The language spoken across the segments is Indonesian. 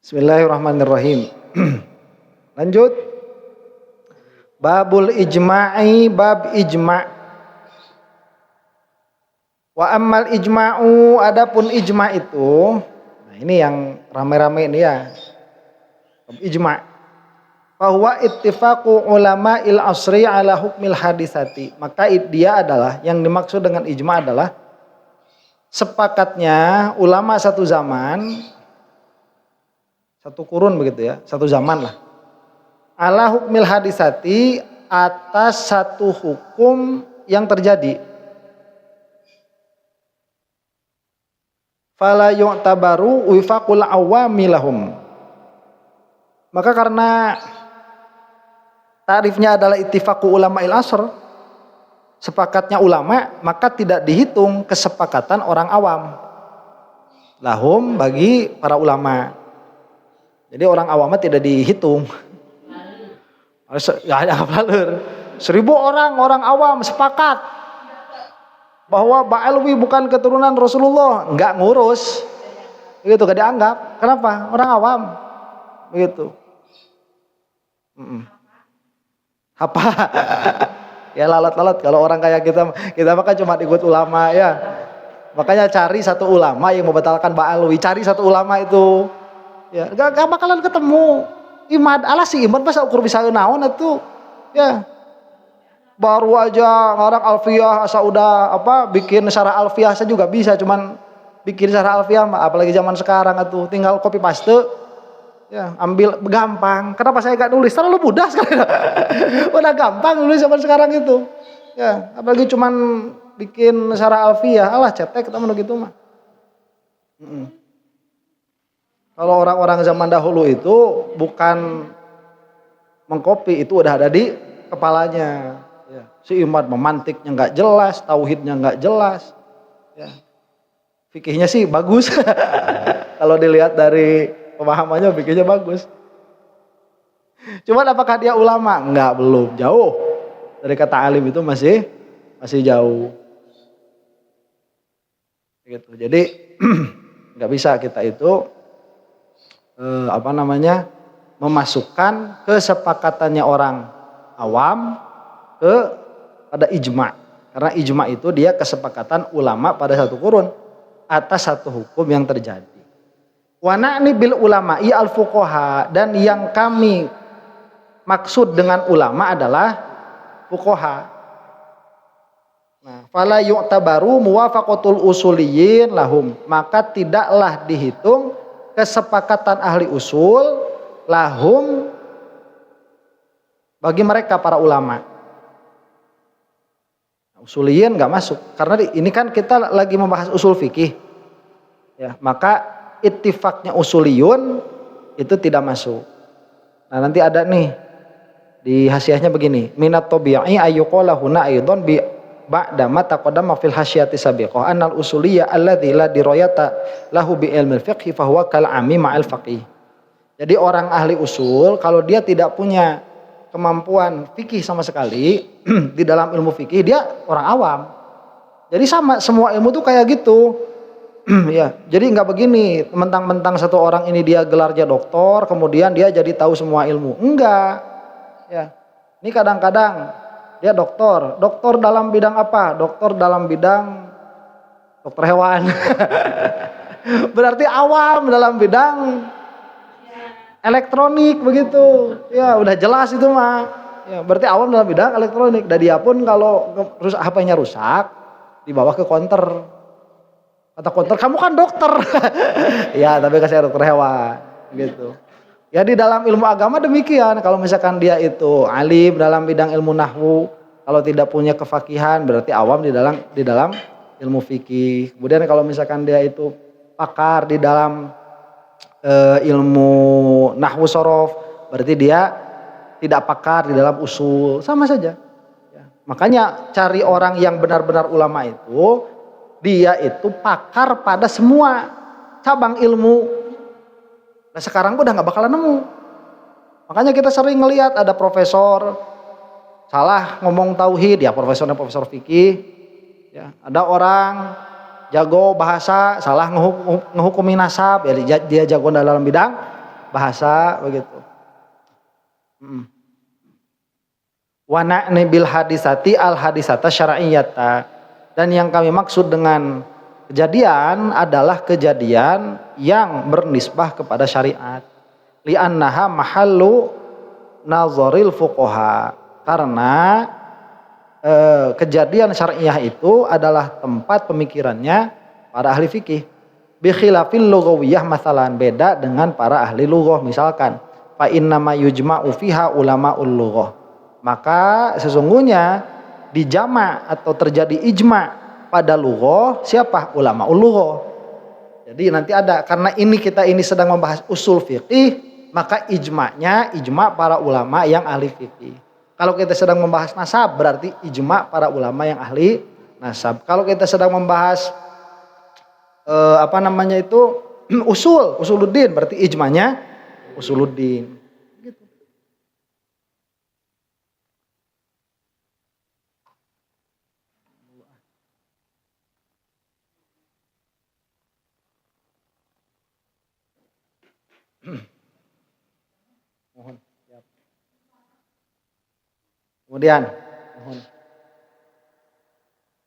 Bismillahirrahmanirrahim. Lanjut. Babul ijma'i, bab ijma'. Wa ammal ijma'u, adapun ijma' itu, nah ini yang rame-rame ini ya. Bab ijma'. Bahwa ittifaqu ulama'il asri ala hukmil hadisati. Maka dia adalah, yang dimaksud dengan ijma' adalah sepakatnya ulama satu zaman, satu kurun begitu ya, satu zaman lah, ala hukmil hadisati, atas satu hukum yang terjadi. Fala yu'tabaru wifaqul awamilahum. Maka karena tarifnya adalah ittifaqu ulama'il asr, sepakatnya ulama, maka tidak dihitung kesepakatan orang awam. Lahum, bagi para ulama. Jadi orang awamnya tidak dihitung. Ya, 1.000 orang awam sepakat bahwa Ba'alwi bukan keturunan Rasulullah, enggak ngurus. Begitu, gak dianggap. Kenapa? Orang awam. Begitu. Apa? Ya lalat-lalat kalau orang kayak kita mah kan cuma ikut ulama ya. Makanya cari satu ulama yang membatalkan Ba'alwi, cari satu ulama itu. Ya, gak bakalan ketemu. Imad Allah si imad masa ukur bisa naon itu. Ya. Baru aja ngarang alfiyah asa udah bikin syarah alfiyah saya juga bisa, cuman bikin syarah alfiyah apalagi zaman sekarang itu tinggal copy paste. Ya, ambil gampang. Kenapa saya gak nulis? Terlalu mudah sekali. Udah gampang nulis zaman sekarang itu. Ya, apalagi cuman bikin syarah alfiyah, alah cetek kita gitu mah. Kalau orang-orang zaman dahulu itu bukan mengkopi, itu udah ada di kepalanya. Ya. Si imam memantiknya nggak jelas, tauhidnya nggak jelas. Ya. Fikihnya sih bagus. Kalau dilihat dari pemahamannya fikihnya bagus. Cuman apakah dia ulama? Enggak, belum, jauh. Dari kata alim itu masih jauh. Gitu. Jadi nggak bisa kita itu memasukkan kesepakatannya orang awam pada ijma'. Karena ijma' itu dia kesepakatan ulama pada satu kurun atas satu hukum yang terjadi. Wa na'ni bil ulama'i al fuqaha, dan yang kami maksud dengan ulama adalah fuqaha. Nah, fala yu'tabaru muwafaqatul usuliyyin lahum, maka tidaklah dihitung kesepakatan ahli usul lahum bagi mereka para ulama. Usuliyin nggak masuk karena ini kan kita lagi membahas usul fikih. Ya, maka ittifaqnya usuliyun itu tidak masuk. Nah, nanti ada nih di hasyiahnya begini, minat tabi'i ayyuqala huna aidan bi ba'da ma taqaddama fil hasyiyati sabiqah annal usuliyya alladzi la dirayata lahu bi ilmil fiqh fa huwa kal ami ma'al faqih. Jadi orang ahli usul kalau dia tidak punya kemampuan fikih sama sekali di dalam ilmu fikih, dia orang awam. Jadi sama semua ilmu tuh kayak gitu. Ya, jadi enggak begini mentang-mentang satu orang ini dia gelarnya doktor kemudian dia jadi tahu semua ilmu. Enggak. Ya. Ini kadang-kadang dia doktor dalam bidang apa? Doktor dalam bidang dokter hewan. Berarti awam dalam bidang elektronik begitu. Ya, udah jelas itu mah. Ya, berarti awam dalam bidang elektronik. Dan dia pun kalau HP-nya rusak dibawa ke counter. Kata counter, "Kamu kan dokter." Ya, tapi kan saya dokter hewan gitu. Ya di dalam ilmu agama demikian, kalau misalkan dia itu alim dalam bidang ilmu nahwu, kalau tidak punya kefakihan berarti awam di dalam ilmu fikih. Kemudian kalau misalkan dia itu pakar di dalam ilmu nahwu sorof, berarti dia tidak pakar di dalam usul, sama saja. Ya. Makanya cari orang yang benar-benar ulama itu, dia itu pakar pada semua cabang ilmu. Nah sekarang udah gak bakalan nemu. Makanya kita sering ngelihat ada profesor salah ngomong tauhid, ya profesor fikih. Ya, ada orang jago bahasa salah ngehukumi nasab, ya dia jago dalam bidang bahasa begitu. Wa na'ni bil hadisati al hadisata syar'iyyata, dan yang kami maksud dengan kejadian adalah kejadian yang bernisbah kepada syariat. Li'annaha mahallu nazaril fuqaha, karena kejadian syariah itu adalah tempat pemikirannya para ahli fikih. Bi khilafil lughawiyah masalan, beda dengan para ahli lughah. Misalkan fa inna ma yujma'u fiha ulamaul lughah, maka sesungguhnya dijama atau terjadi ijma pada lughah siapa? Ulamaul lughah. Jadi nanti ada, karena kita ini sedang membahas usul fikih, maka ijma'nya ijma' para ulama yang ahli fikih. Kalau kita sedang membahas nasab berarti ijma' para ulama yang ahli nasab. Kalau kita sedang membahas usuluddin berarti ijma'nya usuluddin. Gitu. Mohon. Kemudian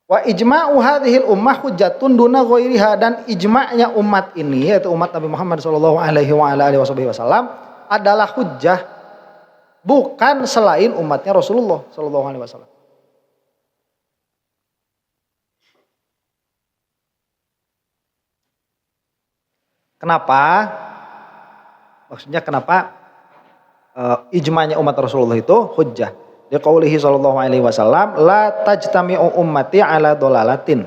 wa ijma'u hadhil ummah hujjatun duna ghairiha, dan ijma'nya umat ini yaitu umat Nabi Muhammad sallallahu alaihi wasallam adalah hujjah bukan selain umatnya Rasulullah sallallahu alaihi wasallam. Kenapa? Maksudnya kenapa ijma'nya umat Rasulullah itu hujjah? Di qaulihi sallallahu alaihi wasallam, la tajtami'u ummati ala dolalatin.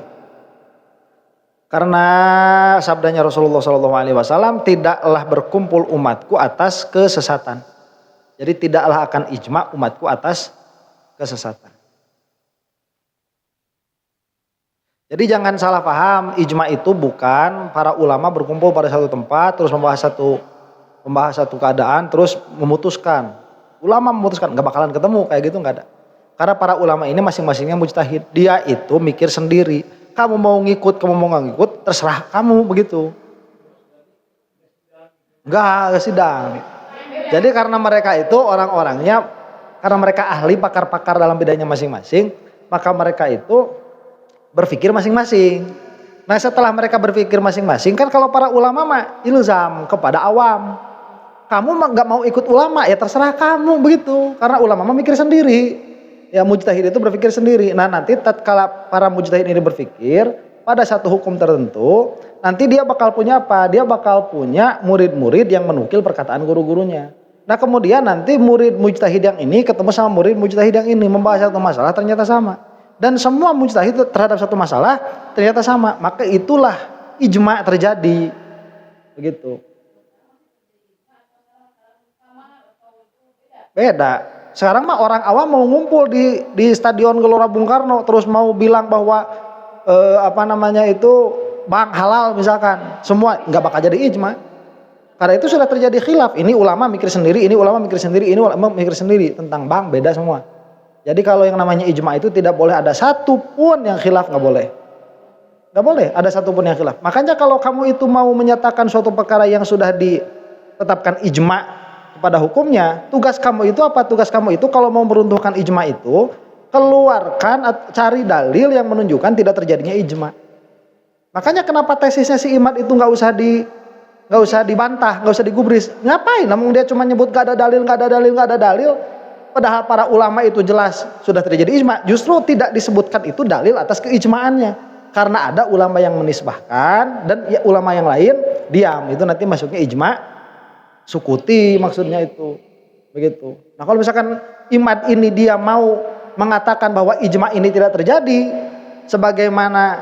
Karena sabdanya Rasulullah sallallahu alaihi wasallam, tidaklah berkumpul umatku atas kesesatan. Jadi tidaklah akan ijma' umatku atas kesesatan. Jadi jangan salah paham, ijma' itu bukan para ulama berkumpul pada satu tempat terus membahas satu keadaan terus memutuskan. Ulama memutuskan, nggak bakalan ketemu kayak gitu, nggak ada. Karena para ulama ini masing-masingnya mujtahid, dia itu mikir sendiri. Kamu mau ngikut, kamu mau nggak ngikut, terserah kamu begitu. Nggak sidang. Jadi karena mereka itu orang-orangnya, karena mereka ahli pakar-pakar dalam bidangnya masing-masing, maka mereka itu berpikir masing-masing. Nah setelah mereka berpikir masing-masing, kan kalau para ulama mah ilzam kepada awam. Kamu nggak mau ikut ulama ya terserah kamu begitu, karena ulama mah mikir sendiri, ya mujtahid itu berpikir sendiri. Nah nanti tatkala para mujtahid ini berpikir pada satu hukum tertentu, nanti dia bakal punya apa? Dia bakal punya murid-murid yang menukil perkataan guru-gurunya. Nah kemudian nanti murid mujtahid yang ini ketemu sama murid mujtahid yang ini, membahas satu masalah ternyata sama, dan semua mujtahid terhadap satu masalah ternyata sama, maka itulah ijma' terjadi begitu. Beda. Sekarang mah orang awam mau ngumpul di Stadion Gelora Bung Karno terus mau bilang bahwa bang halal misalkan, semua nggak bakal jadi ijma. Karena itu sudah terjadi khilaf. Ini ulama mikir sendiri, ini ulama mikir sendiri, ini ulama mikir sendiri tentang bang, beda semua. Jadi kalau yang namanya ijma itu tidak boleh ada satu pun yang khilaf, nggak boleh. Nggak boleh ada satu pun yang khilaf. Makanya kalau kamu itu mau menyatakan suatu perkara yang sudah ditetapkan ijma pada hukumnya, tugas kamu itu apa? Tugas kamu itu kalau mau meruntuhkan ijma itu, keluarkan, cari dalil yang menunjukkan tidak terjadinya ijma. Makanya kenapa tesisnya si Imad itu nggak usah dibantah, nggak usah digubris. Ngapain? Namun dia cuma nyebut nggak ada dalil. Padahal para ulama itu jelas sudah terjadi ijma. Justru tidak disebutkan itu dalil atas keijmaannya, karena ada ulama yang menisbahkan dan ya, ulama yang lain diam. Itu nanti masuknya ijma sukuti, maksudnya itu begitu. Nah kalau misalkan Imad ini dia mau mengatakan bahwa ijma ini tidak terjadi sebagaimana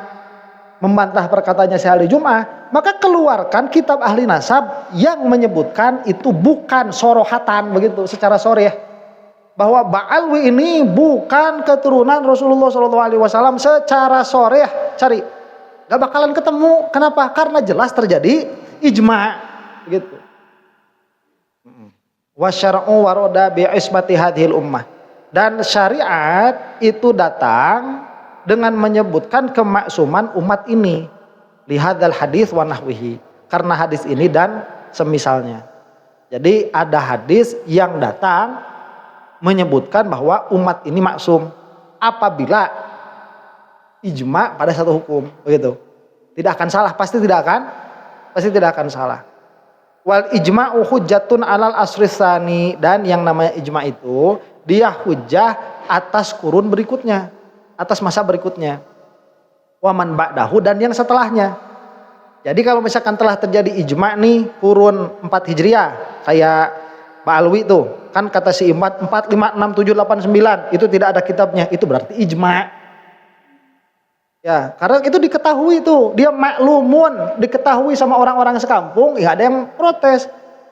membantah perkataannya Syekh Ali Jum'ah, maka keluarkan kitab ahli nasab yang menyebutkan itu bukan sorohatan begitu secara soreh, bahwa Ba'alwi ini bukan keturunan Rasulullah SAW secara soreh. Cari, gak bakalan ketemu. Kenapa? Karena jelas terjadi ijma begitu. Wasyar'u waroda bi'isbati hadhil ummah, dan syariat itu datang dengan menyebutkan kemaksuman umat ini lihadzal hadis wa nahwihi, karena hadis ini dan semisalnya. Jadi ada hadis yang datang menyebutkan bahwa umat ini maksum apabila ijma pada satu hukum, begitu. Tidak akan salah, pasti tidak akan salah. Wal ijma'u hujjatun 'alal asri tsani, dan yang namanya ijma itu dia hujjah atas kurun berikutnya, atas masa berikutnya. Wa man ba'dahu, dan yang setelahnya. Jadi kalau misalkan telah terjadi ijma nih kurun 4 Hijriah kayak Pak Alwi tuh, kan kata si Imad 4, 5, 6, 7, 8, 9 itu tidak ada kitabnya, itu berarti ijma. Ya, karena itu diketahui tuh, dia maklumun, diketahui sama orang-orang sekampung, ya ada yang protes.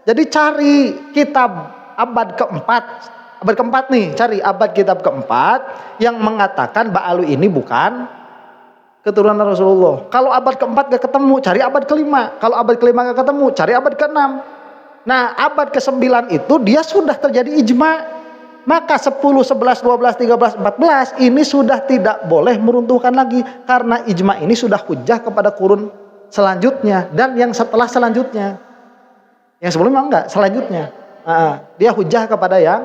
Jadi cari kitab abad keempat nih, cari abad kitab keempat yang mengatakan Mbak Alwi ini bukan keturunan Rasulullah. Kalau abad keempat gak ketemu, cari abad kelima. Kalau abad kelima gak ketemu, cari abad keenam. Nah, abad ke-9 itu dia sudah terjadi ijma. Maka 10, 11, 12, 13, 14 ini sudah tidak boleh meruntuhkan lagi, karena ijma ini sudah hujjah kepada kurun selanjutnya dan yang setelah selanjutnya. Yang sebelumnya enggak, selanjutnya. Dia hujjah kepada yang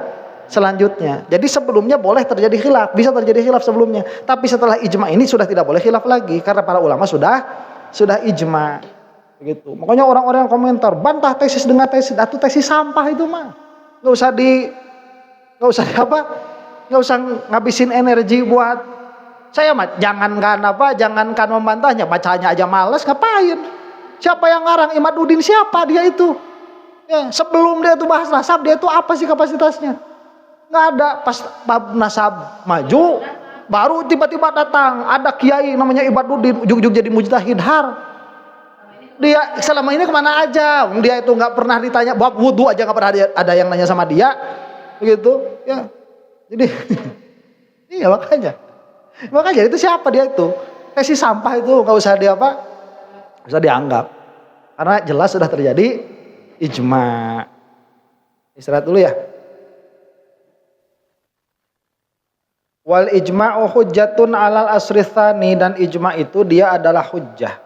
selanjutnya. Jadi sebelumnya boleh terjadi khilaf, bisa terjadi khilaf sebelumnya. Tapi setelah ijma ini sudah tidak boleh khilaf lagi, karena para ulama sudah ijma. Begitu. Makanya orang-orang yang komentar bantah tesis dengan tesis, itu tesis sampah itu mah. Nggak usah ngabisin energi buat saya mah. Jangankan membantahnya, bacanya aja males, ngapain? Siapa yang ngarang Imaduddin, siapa dia itu? Ya, sebelum dia itu bahas nasab, dia itu apa sih kapasitasnya? Nggak ada. Pas bab nasab maju, baru tiba-tiba datang ada kiai namanya Imaduddin, ujug-ujug jadi mujtahid har. Dia selama ini kemana aja? Dia itu nggak pernah ditanya, bab wudu aja nggak pernah ada yang nanya sama dia, begitu ya. Jadi iya makanya itu siapa dia itu? Tesis sampah itu nggak usah usah dianggap, karena jelas sudah terjadi ijma. Istirahat dulu ya. Wal ijma'u hujjatun 'alal asri tsani, dan ijma itu dia adalah hujjah.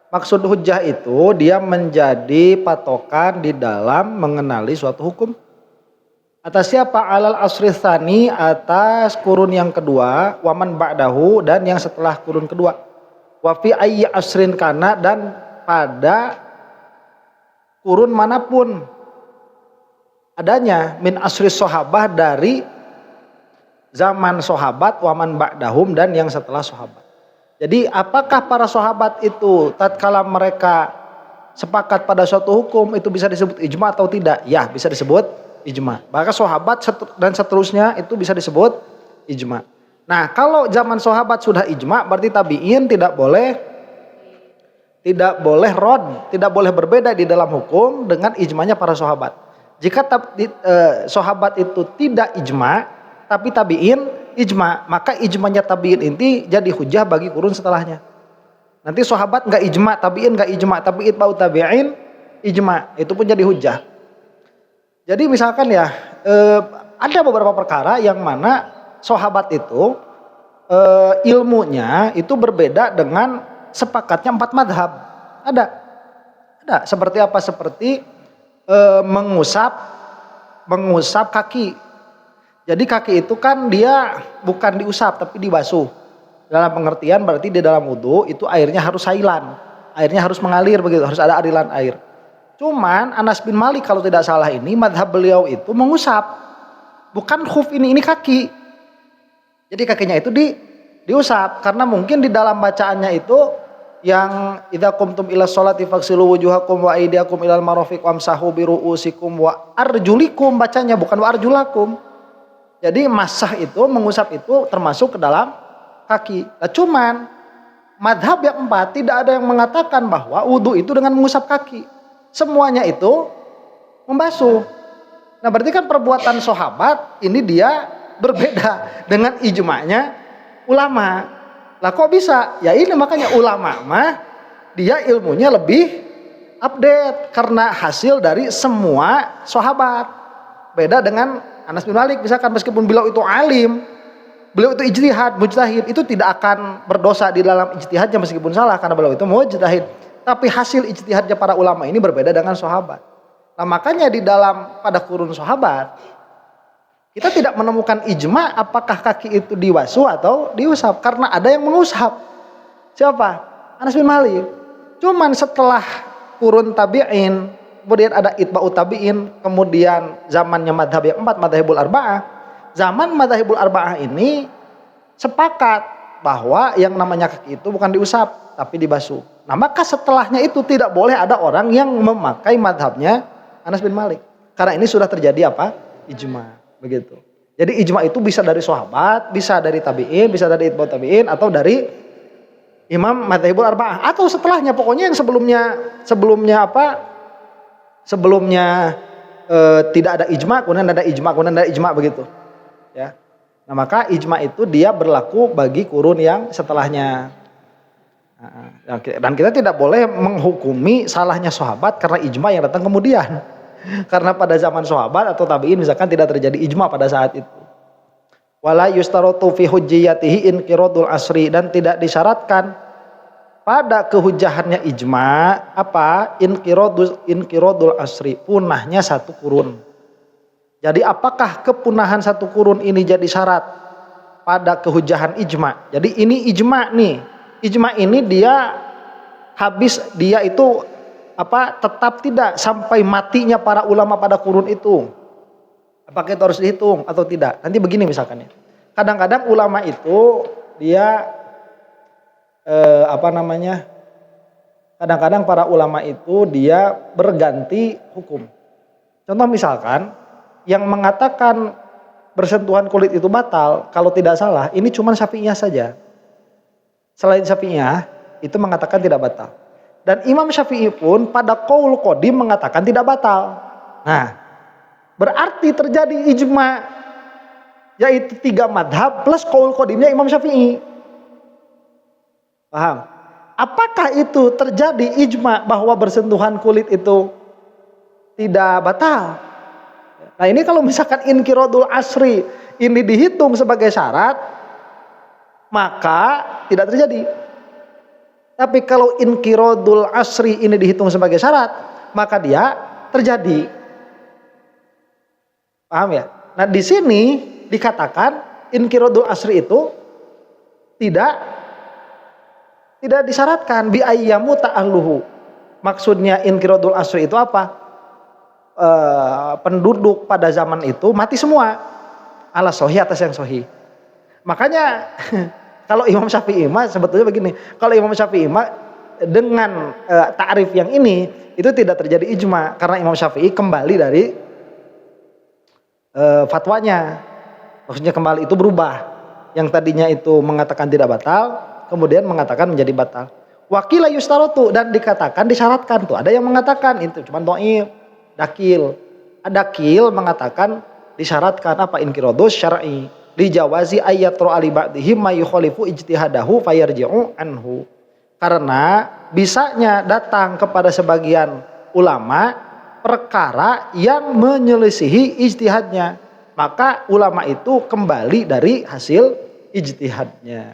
Maksud hujjah itu dia menjadi patokan di dalam mengenali suatu hukum. Atas siapa? 'Alal asri tsani, atas kurun yang kedua, waman ba'dahu, dan yang setelah kurun kedua. Wa fi ayyi asrin kana, dan pada kurun manapun adanya, min asri sahabah, dari zaman sahabat, waman ba'dahum, dan yang setelah sahabat. Jadi apakah para sahabat itu tatkala mereka sepakat pada suatu hukum itu bisa disebut ijma atau tidak? Ya, bisa disebut ijma. Maka sahabat dan seterusnya itu bisa disebut ijma. Nah, kalau zaman sahabat sudah ijma, berarti tabi'in tidak boleh tidak boleh berbeda di dalam hukum dengan ijmanya para sahabat. Jika sahabat itu tidak ijma, tapi tabi'in ijma, maka ijmanya tabi'in ini jadi hujah bagi kurun setelahnya. Nanti sahabat nggak ijma, tabi'in nggak ijma, tapi itba'u tabi'in ijma, itu pun jadi hujah. Jadi misalkan ya, ada beberapa perkara yang mana sahabat itu ilmunya itu berbeda dengan sepakatnya 4 madhab. Ada. Seperti apa? Seperti mengusap kaki. Jadi kaki itu kan dia bukan diusap tapi dibasuh. Dalam pengertian berarti di dalam wudu itu airnya harus sailan. Airnya harus mengalir begitu, harus ada aliran air. Cuman Anas bin Malik kalau tidak salah ini madhab beliau itu mengusap. Bukan khuf ini kaki. Jadi kakinya itu diusap, karena mungkin di dalam bacaannya itu yang idza qumtum ila sholati faghsilu wujuhakum wa aydiyakum ilal marafiq wamsahu bi ru'usikum wa arjulikum, bacanya bukan wa arjulakum. Jadi masah itu, mengusap itu termasuk ke dalam kaki. Nah, cuman madhab yang 4 tidak ada yang mengatakan bahwa wudu itu dengan mengusap kaki. Semuanya itu membasuh. Nah, berarti kan perbuatan sahabat ini dia berbeda dengan ijma'nya ulama. Lah kok bisa? Ya ini makanya ulama mah dia ilmunya lebih update karena hasil dari semua sahabat. Beda dengan Anas bin Malik misalkan, meskipun beliau itu alim, beliau itu ijtihad, mujtahid, itu tidak akan berdosa di dalam ijtihadnya meskipun salah karena beliau itu mujtahid. Tapi hasil ijtihadnya para ulama ini berbeda dengan sahabat. Nah makanya di dalam pada kurun sahabat kita tidak menemukan ijma apakah kaki itu diwasu atau diusap, karena ada yang mengusap. Siapa? Anas bin Malik. Cuman setelah kurun tabi'in, kemudian ada itba'ut tabi'in, kemudian zamannya madhab yang 4, madhabul arba'ah. Zaman madhabul arba'ah ini sepakat bahwa yang namanya kaki itu bukan diusap tapi dibasuh. Nah maka setelahnya itu tidak boleh ada orang yang memakai madhabnya Anas bin Malik, karena ini sudah terjadi apa? Ijma, begitu. Jadi ijma itu bisa dari sahabat, bisa dari tabi'in, bisa dari itba'ut tabi'in, atau dari Imam Madhabul Arba'ah, atau setelahnya, pokoknya yang sebelumnya tidak ada ijma, kemudian ada ijma begitu. Ya. Nah, maka ijma itu dia berlaku bagi kurun yang setelahnya. Dan kita tidak boleh menghukumi salahnya sahabat karena ijma yang datang kemudian. Karena pada zaman sahabat atau tabi'in misalkan tidak terjadi ijma pada saat itu. Wala yustaratu fi hujjiyatihi inqiradul asri, dan tidak disyaratkan pada kehujahannya ijma apa? Inqiradul asri, punahnya satu kurun. Jadi apakah kepunahan satu kurun ini jadi syarat pada kehujahan ijma? Jadi ini ijma nih. Ijma ini dia habis, dia itu tetap tidak sampai matinya para ulama pada kurun itu. Apakah itu harus dihitung atau tidak? Nanti begini misalkan ya. Kadang-kadang ulama itu dia kadang-kadang para ulama itu dia berganti hukum. Contoh misalkan yang mengatakan bersentuhan kulit itu batal, kalau tidak salah ini cuma Syafi'iyah saja. Selain Syafi'iyah itu mengatakan tidak batal. Dan Imam Syafi'i pun pada qaul qadim mengatakan tidak batal. Nah, berarti terjadi ijma, yaitu 3 madhab plus qaul qadimnya Imam Syafi'i. Paham? Apakah itu terjadi ijma bahwa bersentuhan kulit itu tidak batal? Nah ini kalau misalkan inqiradul asri ini dihitung sebagai syarat, maka tidak terjadi. Tapi kalau inqiradul asri ini dihitung sebagai syarat, maka dia terjadi. Paham ya? Nah di sini dikatakan inqiradul asri itu tidak disyaratkan bi ayyamu ta'alluhu. Maksudnya inqiradul asri itu apa? Penduduk pada zaman itu mati semua. Ala sahih atas yang sahih. Makanya kalau Imam Syafi'i mah sebetulnya begini, kalau Imam Syafi'i mah dengan ta'rif yang ini itu tidak terjadi ijma, karena Imam Syafi'i kembali dari fatwanya. Maksudnya kembali itu berubah. Yang tadinya itu mengatakan tidak batal, kemudian mengatakan menjadi batal. Wakila yustaratu, dan dikatakan disyaratkan tuh. Ada yang mengatakan itu cuma dhaif, dakil. Dakil mengatakan disyaratkan apa? Inqiradus syar'i. Dijawazi ayatru ali ba'dihim ma yukhalifu ijtihadahu fayarji'u anhu. Karena bisanya datang kepada sebagian ulama perkara yang menyelisihi ijtihadnya, maka ulama itu kembali dari hasil ijtihadnya.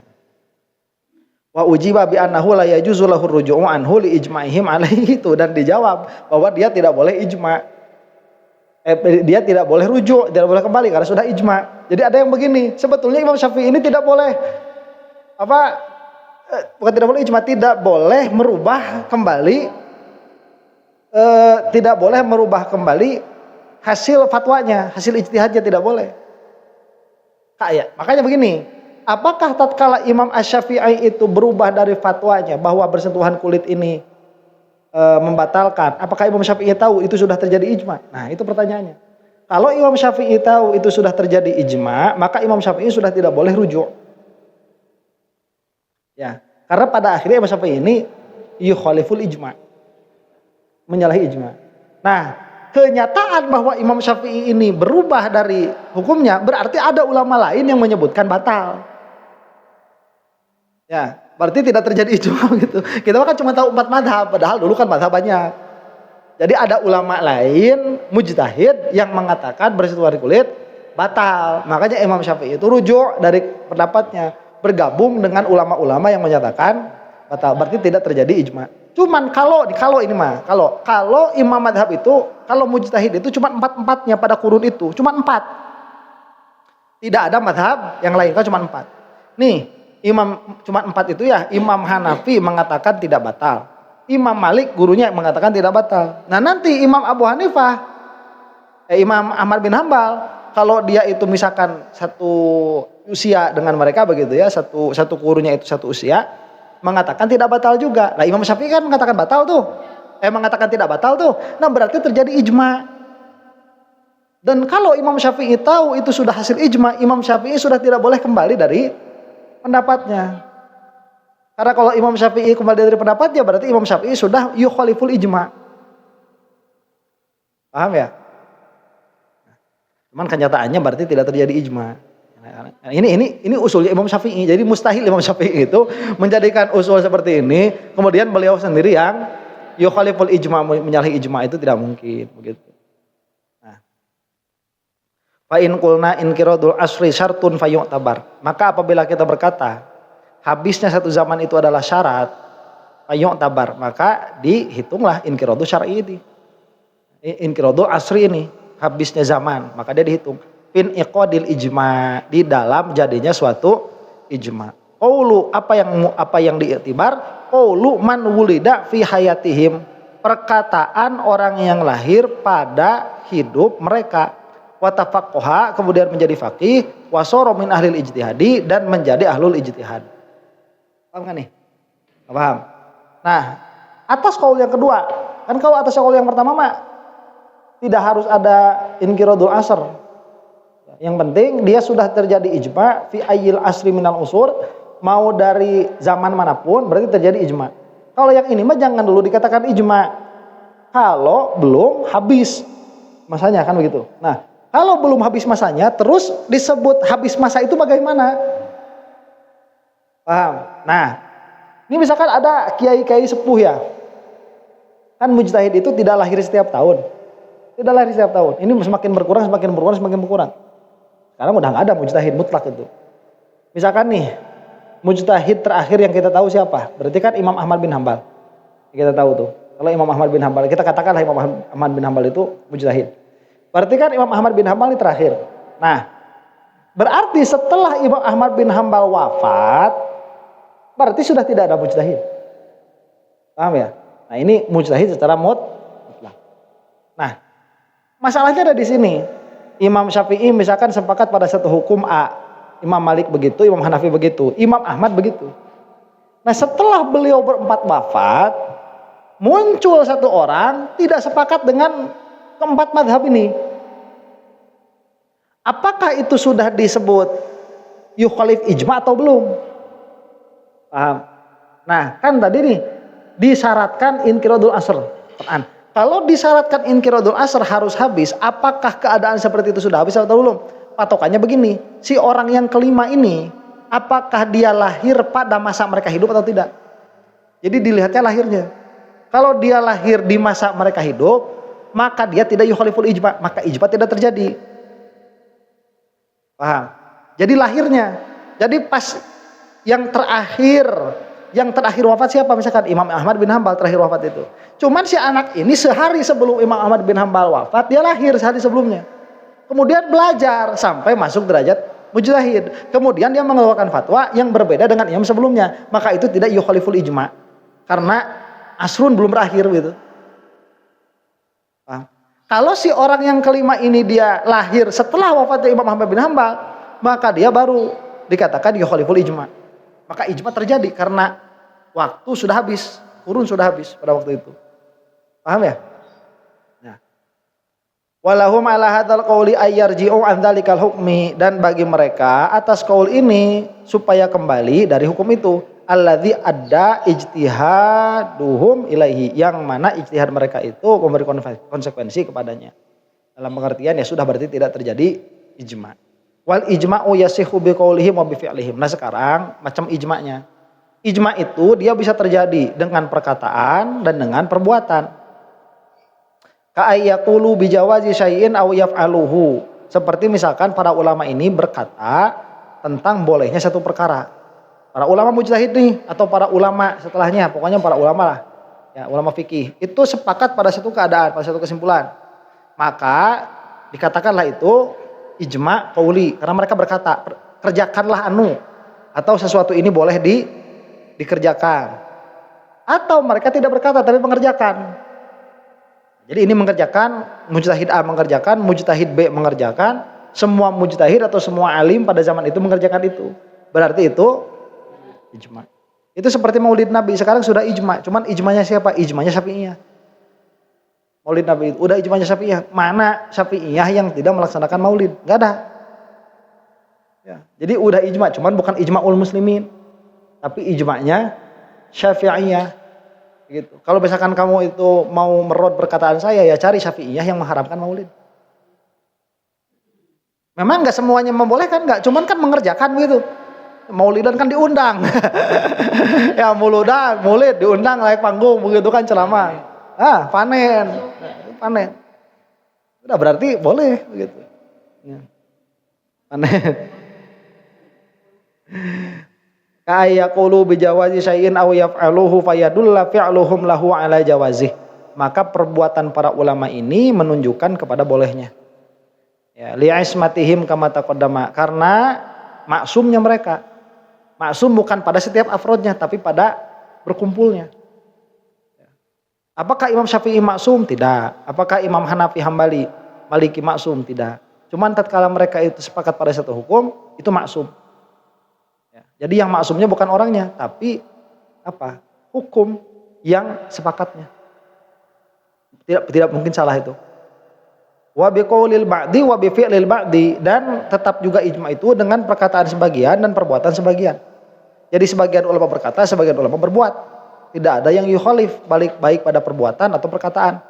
Wa ujiba bi annahu la yajuzu lahu ruju'u anhu li ijma'ihim alaihi, itu, dan dijawab bahwa dia tidak boleh ijma'. Dia tidak boleh rujuk, tidak boleh kembali karena sudah ijma'. Jadi ada yang begini, sebetulnya Imam Syafi'i ini tidak boleh bukan tidak boleh ijma', tidak boleh merubah kembali hasil fatwanya, hasil ijtihadnya tidak boleh. Kayak makanya begini, apakah tatkala Imam Asy-Syafi'i itu berubah dari fatwanya bahwa bersentuhan kulit ini membatalkan, apakah Imam Syafi'i tahu itu sudah terjadi ijma'? Nah itu pertanyaannya. Kalau Imam Syafi'i tahu itu sudah terjadi ijma', maka Imam Syafi'i sudah tidak boleh rujuk. Ya, karena pada akhirnya Imam Syafi'i ini yukhaliful ijma', menyalahi ijma'. Nah, kenyataan bahwa Imam Syafi'i ini berubah dari hukumnya berarti ada ulama lain yang menyebutkan batal. Ya, berarti tidak terjadi ijma' gitu. Kita kan cuma tahu 4 madhab, padahal dulu kan madhab banyak. Jadi ada ulama lain mujtahid yang mengatakan bersentuhan kulit batal. Makanya Imam Syafi'i itu rujuk dari pendapatnya, bergabung dengan ulama-ulama yang menyatakan batal. Berarti tidak terjadi ijma'. Cuman kalau imam madhab itu, kalau mujtahid itu cuma 4-4-nya pada kurun itu, cuma 4. Tidak ada madhab yang lain, kan cuma 4. Nih, imam cuma 4 itu ya, Imam Hanafi mengatakan tidak batal. Imam Malik gurunya mengatakan tidak batal. Nah nanti Imam Abu Hanifah, Imam Ahmad bin Hambal, kalau dia itu misalkan satu usia dengan mereka begitu ya, satu gurunya itu satu usia, mengatakan tidak batal juga. Nah Imam Syafi'i kan mengatakan batal tuh, mengatakan tidak batal tuh. Nah berarti terjadi ijma. Dan kalau Imam Syafi'i tahu itu sudah hasil ijma, Imam Syafi'i sudah tidak boleh kembali dari pendapatnya. Karena kalau Imam Syafi'i kembali dari pendapatnya, berarti Imam Syafi'i sudah yukhaliful ijma. Paham ya? Cuman kenyataannya berarti tidak terjadi ijma. Ini usulnya Imam Syafi'i. Jadi mustahil Imam Syafi'i itu menjadikan usul seperti ini, kemudian beliau sendiri yang yukhaliful ijma, menyalahi ijma, itu tidak mungkin begitu. Nah. Fa in qulna inqiradul asri syartun fayu'tabar. Maka apabila kita berkata habisnya satu zaman itu adalah syarat, fayu'tabar, maka dihitunglah inqiradul syar'i ini. Inqiradul asri ini, habisnya zaman, maka dia dihitung. Fin iqadil ijma, di dalam jadinya suatu ijma. Qaulu, apa yang diiktibar? Qaulu man wulida fi hayatihim, perkataan orang yang lahir pada hidup mereka. Wa tafaqqaha, kemudian menjadi faqih, wa sara min ahlil ijtihadi, dan menjadi ahlul ijtihad. Paham kan nih? Paham. Nah, atas qaul yang kedua, kan kalau atas qaul yang pertama mah tidak harus ada inqiradul asr. Yang penting dia sudah terjadi ijma fi ayyil asri minal usur, mau dari zaman manapun berarti terjadi ijma. Kalau yang ini mah jangan dulu dikatakan ijma kalau belum habis masanya, kan begitu. Nah, kalau belum habis masanya terus disebut habis masa itu bagaimana? Paham? Nah, ini misalkan ada kiai-kiai sepuh ya. Kan mujtahid itu tidak lahir setiap tahun. Tidak lahir setiap tahun. Ini semakin berkurang. Sekarang udah nggak ada mujtahid mutlak itu. Misalkan nih, mujtahid terakhir yang kita tahu siapa? Berarti kan Imam Ahmad bin Hambal. Kita tahu tuh. Kalau Imam Ahmad bin Hambal, kita katakanlah Imam Ahmad bin Hambal itu mujtahid. Berarti kan Imam Ahmad bin Hambal ini terakhir. Nah, berarti setelah Imam Ahmad bin Hambal wafat, berarti sudah tidak ada mujtahid. Paham ya? Nah, ini mujtahid secara mutlak. Nah, masalahnya ada di sini. Imam Syafi'i misalkan sepakat pada satu hukum A, Imam Malik begitu, Imam Hanafi begitu, Imam Ahmad begitu. Nah setelah beliau berempat wafat, muncul satu orang tidak sepakat dengan keempat madhab ini. Apakah itu sudah disebut yukhalif ijma atau belum? Paham? Nah kan tadi nih disyaratkan inqiradul asr. Kalau disyaratkan inqiradul asr harus habis, apakah keadaan seperti itu sudah habis atau belum? Patokannya begini, si orang yang kelima ini, apakah dia lahir pada masa mereka hidup atau tidak? Jadi dilihatnya lahirnya. Kalau dia lahir di masa mereka hidup, maka dia tidak yukhaliful ijma, maka ijma tidak terjadi. Paham? Jadi lahirnya. Jadi pas yang terakhir wafat siapa? Misalkan Imam Ahmad bin Hambal terakhir wafat itu. Cuman si anak ini sehari sebelum Imam Ahmad bin Hambal wafat, dia lahir sehari sebelumnya. Kemudian belajar sampai masuk derajat mujtahid. Kemudian dia mengeluarkan fatwa yang berbeda dengan imam sebelumnya. Maka itu tidak yukhaliful ijma. Karena asrun belum berakhir gitu. Paham? Kalau si orang yang kelima ini dia lahir setelah wafatnya Imam Ahmad bin Hambal, maka dia baru dikatakan yukhaliful ijma. Maka ijma terjadi karena waktu sudah habis, kurun sudah habis pada waktu itu. Paham ya? Nah. Walahum ala hadzal qauli ayyarji'u an dzalikal hukmi, dan bagi mereka atas qaul ini supaya kembali dari hukum itu, alladzi adda ijtihaduhum ilaihi, yang mana ijtihad mereka itu memberi konsekuensi kepadanya. Dalam pengertian ya sudah berarti tidak terjadi ijma. Wal ijma'u yasihu bi qaulihim wa bi fi'lihim. Nah sekarang macam ijma'nya. Ijma' itu dia bisa terjadi dengan perkataan dan dengan perbuatan. Ka'ayyaqulu bi jawazi syai'in aw yaf'aluhu. Seperti misalkan para ulama ini berkata tentang bolehnya satu perkara. Para ulama mujtahid nih atau para ulama setelahnya, pokoknya para ulama lah. ya ulama fikih itu sepakat pada satu keadaan, pada satu kesimpulan, maka dikatakanlah itu ijma qauli karena mereka berkata kerjakanlah anu atau sesuatu ini boleh dikerjakan, atau mereka tidak berkata tapi mengerjakan. Jadi ini mengerjakan, mujtahid A mengerjakan, mujtahid B mengerjakan, semua mujtahid atau semua alim pada zaman itu mengerjakan itu. Berarti itu ijma. Itu seperti Maulid Nabi, sekarang sudah ijma. Cuman ijmanya siapa? Ijmanya Syafi'iyah. Maulid Nabi itu udah ijmanya Syafi'iyah. Mana Syafi'iyah yang tidak melaksanakan Maulid? Enggak ada. Ya, jadi udah ijma, cuman bukan ijma'ul muslimin, tapi ijma'nya Syafi'iyah. Gitu. Kalau misalkan kamu itu mau merod perkataan saya, ya cari Syafi'iyah yang mengharamkan Maulid. Memang nggak semuanya membolehkan, nggak, cuman kan mengerjakan begitu. Maulidan kan diundang. Ya Maulid diundang naik panggung begitu kan ceramah. Panen. Udah berarti boleh begitu. Ya. Panen. Ka'ayaqulu bijawazi syai'in aw yaf'aluhu fayadulla fi'luhum lahu ala jawazih. Maka perbuatan para ulama ini menunjukkan kepada bolehnya. Ya, li'ismatihim kama taqaddama, karena maksumnya mereka. Maksum bukan pada setiap afrodnya tapi pada berkumpulnya. Apakah Imam Syafi'i maksum? Tidak. Apakah Imam Hanafi Hambali Maliki maksum? Tidak. Cuman tatkala mereka itu sepakat pada satu hukum, itu maksum. Ya, jadi yang maksumnya bukan orangnya, tapi apa? Hukum yang sepakatnya. Tidak mungkin salah itu. Wa biqaulil ba'di wa bi fi'lil ba'di, dan tetap juga ijma itu dengan perkataan sebagian dan perbuatan sebagian. Jadi sebagian ulama berkata, sebagian ulama berbuat. Tidak ada yang yukhalif, baik pada perbuatan atau perkataan.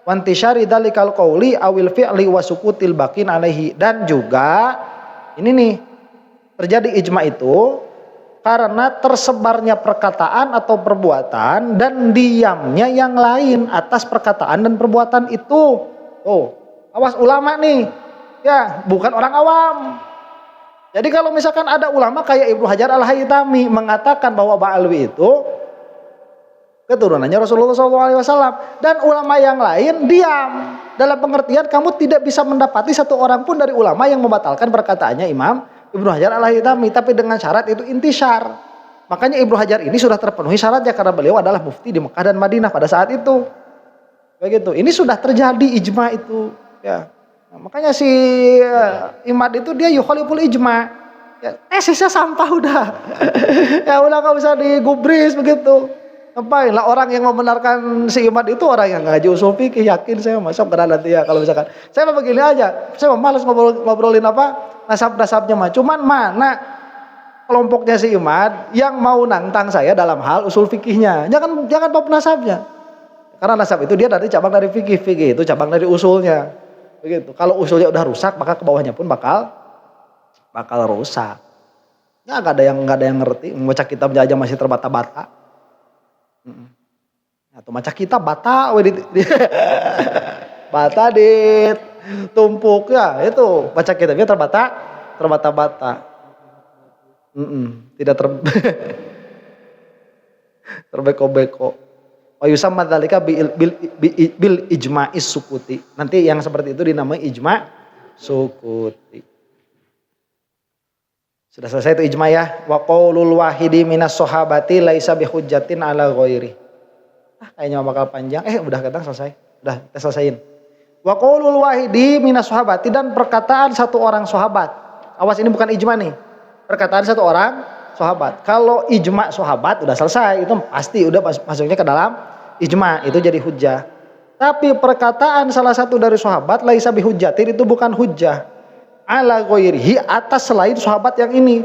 Wantisyari dzalikal qauli awil fi'li wa sukutil baqin alaihi, dan juga ini nih terjadi ijma itu karena tersebarnya perkataan atau perbuatan dan diamnya yang lain atas perkataan dan perbuatan itu. Oh, awas ulama nih. Ya, bukan orang awam. Jadi kalau misalkan ada ulama kayak Ibnu Hajar Al-Haytami mengatakan bahwa Ba'alwi itu keturunannya Rasulullah SAW, dan ulama yang lain diam. Dalam pengertian kamu tidak bisa mendapati satu orang pun dari ulama yang membatalkan perkataannya Imam Ibnu Hajar Al-Haytami, tapi dengan syarat itu intisyar. Makanya Ibnu Hajar ini sudah terpenuhi syaratnya karena beliau adalah mufti di Mekah dan Madinah pada saat itu. Begitu. Ini sudah terjadi ijma itu, ya. Nah, makanya si Imad itu dia yukhaliful ijma. Ya, tesisnya sampah udah. Ya udah enggak usah digubris begitu. Ngapain lah orang yang membenarkan si Imad itu orang yang ngaji usul fikih, yakin saya masuk ke nanti ya kalau misalkan. Saya mah begini aja. Saya mah malas ngobrolin nasab-nasabnya mah. Cuman mana kelompoknya si Imad yang mau nantang saya dalam hal usul fikihnya. Jangan bab nasabnya. Karena nasab itu dia dari cabang dari fikih, fikih itu cabang dari usulnya. Begitu. Kalau usulnya udah rusak, maka ke bawahnya pun bakal rusak. Ya enggak ada yang ngerti, membaca kitab aja masih terbata-bata. Atau baca kitab bata bata ditumpuk ya, itu baca kitabnya terbata-bata. Tidak terbeko-beko. Wa yusamma dzalika bil ijma'is sukuti. Nanti yang seperti itu dinamai ijma' sukuti. Sudah selesai itu ijma' ya. Wa qaulul wahidi minas sahabati laisa bihujjatin ala ghairi. Kayaknya bakal panjang. Udah ketang selesai. Udah kita selesaiin. Wa qaulul wahidi minas sahabati, dan perkataan satu orang sahabat. Awas, ini bukan ijma' nih. Perkataan satu orang sahabat. Kalau ijma' sahabat udah selesai, itu pasti udah masuknya ke dalam ijma', itu jadi hujjah. Tapi perkataan salah satu dari sahabat laisa bihujjatin, itu bukan hujjah. Ala ghairihi, atas selain sahabat yang ini,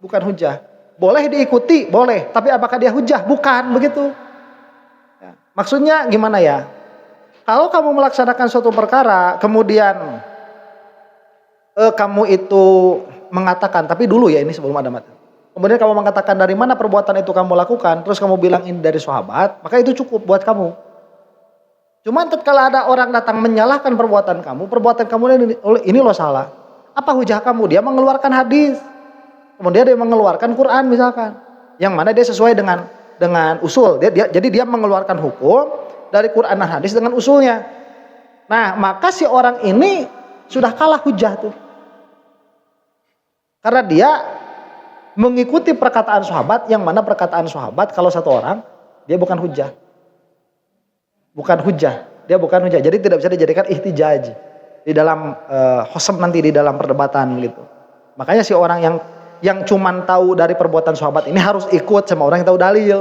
bukan hujjah. Boleh diikuti, boleh, tapi apakah dia hujjah? Bukan, begitu. Ya. Maksudnya gimana ya? Kalau kamu melaksanakan suatu perkara, kemudian kamu itu mengatakan, tapi dulu ya ini sebelum ada mata. Kemudian kamu mengatakan dari mana perbuatan itu kamu lakukan, terus kamu bilang ini dari sahabat, maka itu cukup buat kamu. Cuman tatkala ada orang datang menyalahkan perbuatan kamu ini loh salah. Apa hujah kamu? Dia mengeluarkan hadis. Kemudian dia mengeluarkan Quran misalkan. yang mana dia sesuai dengan usul. Jadi dia mengeluarkan hukum dari Quran dan hadis dengan usulnya. Nah, maka si orang ini sudah kalah hujah tuh. Karena dia mengikuti perkataan sahabat, yang mana perkataan sahabat kalau satu orang dia bukan hujah. Bukan hujah, dia bukan hujah. Jadi tidak bisa dijadikan ihtijaj di dalam khosam nanti di dalam perdebatan gitu. Makanya si orang yang cuman tahu dari perbuatan sahabat ini harus ikut sama orang yang tahu dalil.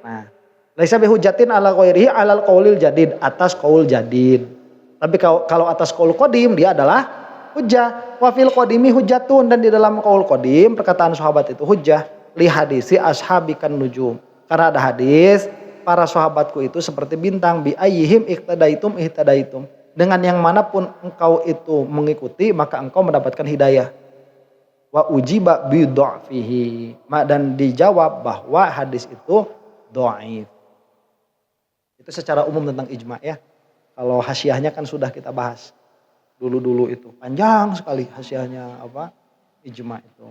Nah, laisa bihujatin ala ghairihi alal qaulil jadid, atas qaul jadid. Tapi kalau atas qaul qadim dia adalah hujjah. Wa fil qadimi hujjatun, dan di dalam qaul qadim perkataan sahabat itu hujjah li hadisi ashabikan nujum. Karena ada hadis para sahabatku itu seperti bintang, bi ayyihim ihtadaitum ihtadaitum. Dengan yang manapun engkau itu mengikuti maka engkau mendapatkan hidayah. Wa ujiba bi dha'fihi, dan dijawab bahwa hadis itu dhaif. Itu secara umum tentang ijma ya. Kalau hasyiahnya kan sudah kita bahas dulu itu. Panjang sekali hasyiahnya apa? Ijma itu.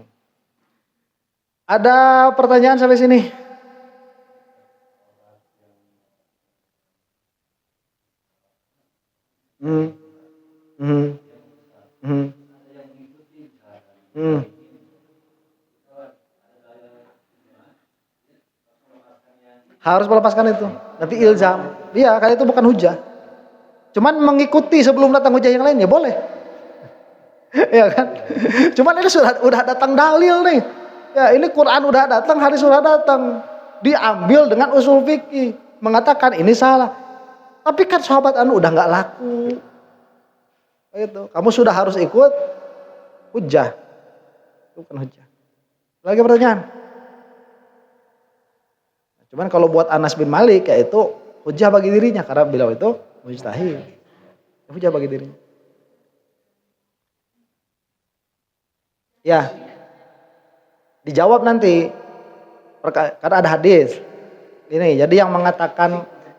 Ada pertanyaan sampai sini? Harus melepaskan itu. Nanti ilzam. Iya, karena itu bukan hujah. Cuman mengikuti sebelum datang hujah yang lain ya boleh. Iya kan? Cuman ini udah datang dalil nih. Ya, ini Quran udah datang, hadis udah datang. Diambil dengan usul fikih, mengatakan ini salah. Tapi kan sahabat udah nggak laku. Itu. Kamu sudah harus ikut hujah. Itu bukan hujah. Lagi pertanyaan? Cuman kalau buat Anas bin Malik ya itu hujah bagi dirinya karena beliau itu mujtahid. Hujah bagi dirinya. Ya. Dijawab nanti. Karena ada hadis. Ini jadi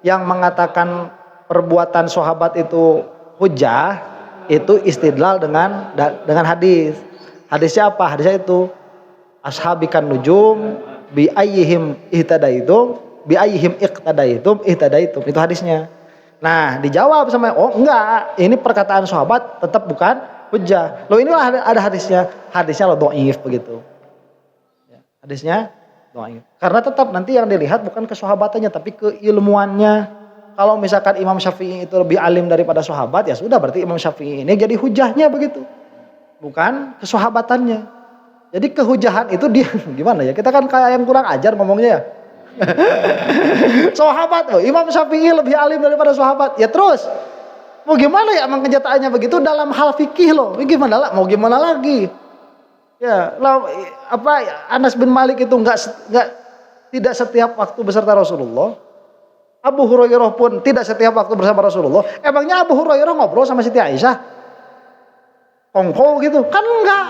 yang mengatakan perbuatan sahabat itu hujah itu istidlal dengan hadis. Hadisnya apa? Hadisnya itu ashabikan nujum bi ayyihim ihtadaitum bi ayyihim iqtadaitum ihtadaitum, itu hadisnya. Nah, dijawab sama enggak, ini perkataan sahabat tetap bukan hujjah. Loh, inilah ada hadisnya. Hadisnya dhaif begitu. Ya, hadisnya dhaif. Karena tetap nanti yang dilihat bukan kesahabatannya tapi keilmuannya. Kalau misalkan Imam Syafi'i itu lebih alim daripada sahabat, ya sudah berarti Imam Syafi'i ini jadi hujahnya begitu. Bukan kesahabatannya. Jadi kehujahan itu dia gimana ya? Kita kan kayak yang kurang ajar ngomongnya ya. Sahabat, Imam Syafi'i lebih alim daripada sahabat. Ya terus mau gimana ya kenyataannya begitu dalam hal fikih loh. Gimana lah? Mau gimana lagi? Ya, Anas bin Malik itu tidak setiap waktu beserta Rasulullah. Abu Hurairah pun tidak setiap waktu bersama Rasulullah. Emangnya Abu Hurairah ngobrol sama Siti Aisyah? Kongko gitu? Kan enggak.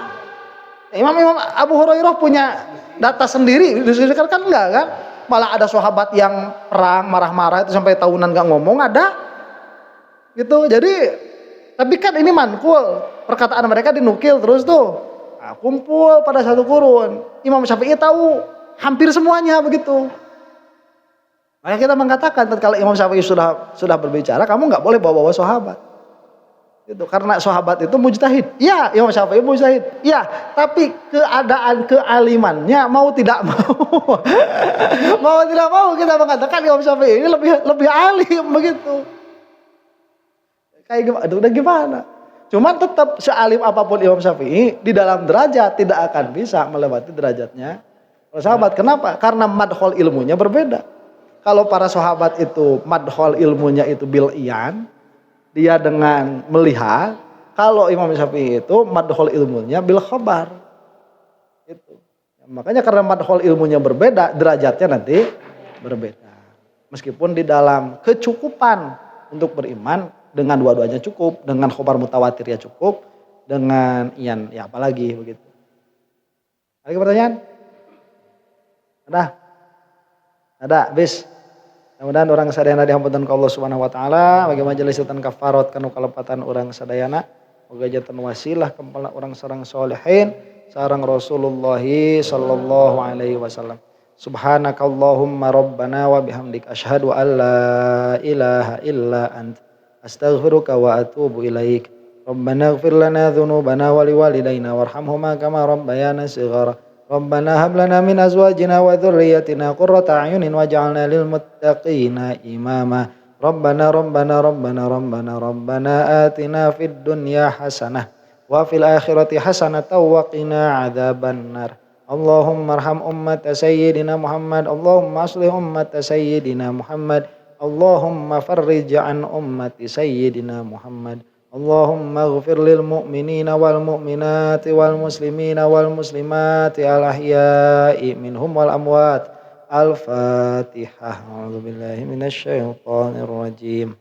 Imam Abu Hurairah punya data sendiri, kan enggak kan? Malah ada sahabat yang perang marah-marah itu sampai tahunan enggak ngomong, ada. Gitu. Jadi tapi kan ini manqul, perkataan mereka dinukil terus tuh. Nah, kumpul pada satu kurun. Imam Syafi'i tahu hampir semuanya begitu. Makanya kita mengatakan kalau Imam Syafi'i sudah berbicara, kamu enggak boleh bawa-bawa sahabat. Itu karena sahabat itu mujtahid. Iya, Imam Syafi'i mujtahid. Iya, tapi keadaan kealimannya mau tidak mau. Mau tidak mau kita mengatakan Imam Syafi'i ini lebih alim begitu. Kayak gimana? Udah gimana? Cuman tetap sealim apapun Imam Syafi'i di dalam derajat tidak akan bisa melewati derajatnya sahabat. Kenapa? Karena madkhol ilmunya berbeda. Kalau para sahabat itu madkhol ilmunya itu bil iyan, dia dengan melihat. Kalau Imam Syafi'i itu madkhol ilmunya bil khabar. Itu. Makanya karena madkhol ilmunya berbeda, derajatnya nanti berbeda. Meskipun di dalam kecukupan untuk beriman dengan dua-duanya cukup, dengan khabar mutawatir ya cukup, dengan iyan ya apalagi begitu. Lagi pertanyaan? Ada, bis. Mudah-mudahan orang sadayana dihampunkan ke Allah Subhanahu wa taala, bagi majelis dan kafarat kanu kalepatan orang sadayana, boga jatan wasilah kempala orang sareng solehin, sareng Rasulullah sallallahu alaihi wasallam. Subhanakallahumma rabbana wa bihamdik asyhadu an la ilaha illa ant astaghfiruka wa atubu ilaik. Rabbana ighfir lana dzunubana wa liwalidayna warhamhuma kama rabbayana shighara. Rabbana hab lana min azwajina wa dzurriyyatina qurrata a'yunin waj'alna lil muttaqina imama. Rabbana atina fid dunya hasanah wa fil akhirati hasanatan wa qina adzabannar. Allahumma arham ummata sayyidina Muhammad. Allahumma aslih ummata sayyidina Muhammad. Allahumma farrij an ummati sayyidina Muhammad. Allahumma ighfir lil mu'minina wal mu'minati wal muslimina wal muslimati al ahya'i minhum wal amwat. Al-Fatihah. A'udzubillahi minasyaitonir rajim.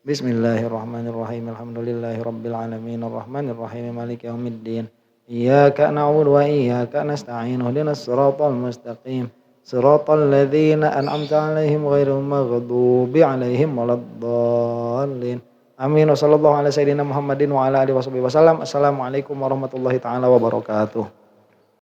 Bismillahirrahmanirrahim. Alhamdulillahirabbil alamin arrahmanir rahim maliki yaumiddin. Iyyaka na'budu wa iyyaka nasta'in. Ihdinas siratal mustaqim. Siratal ladzina an'amta 'alaihim ghairil maghdubi 'alaihim waladdallin. Amin. Wassallallahu ala sayyidina Muhammadin wa ala alihi wasallam. Assalamualaikum warahmatullahi taala wabarakatuh.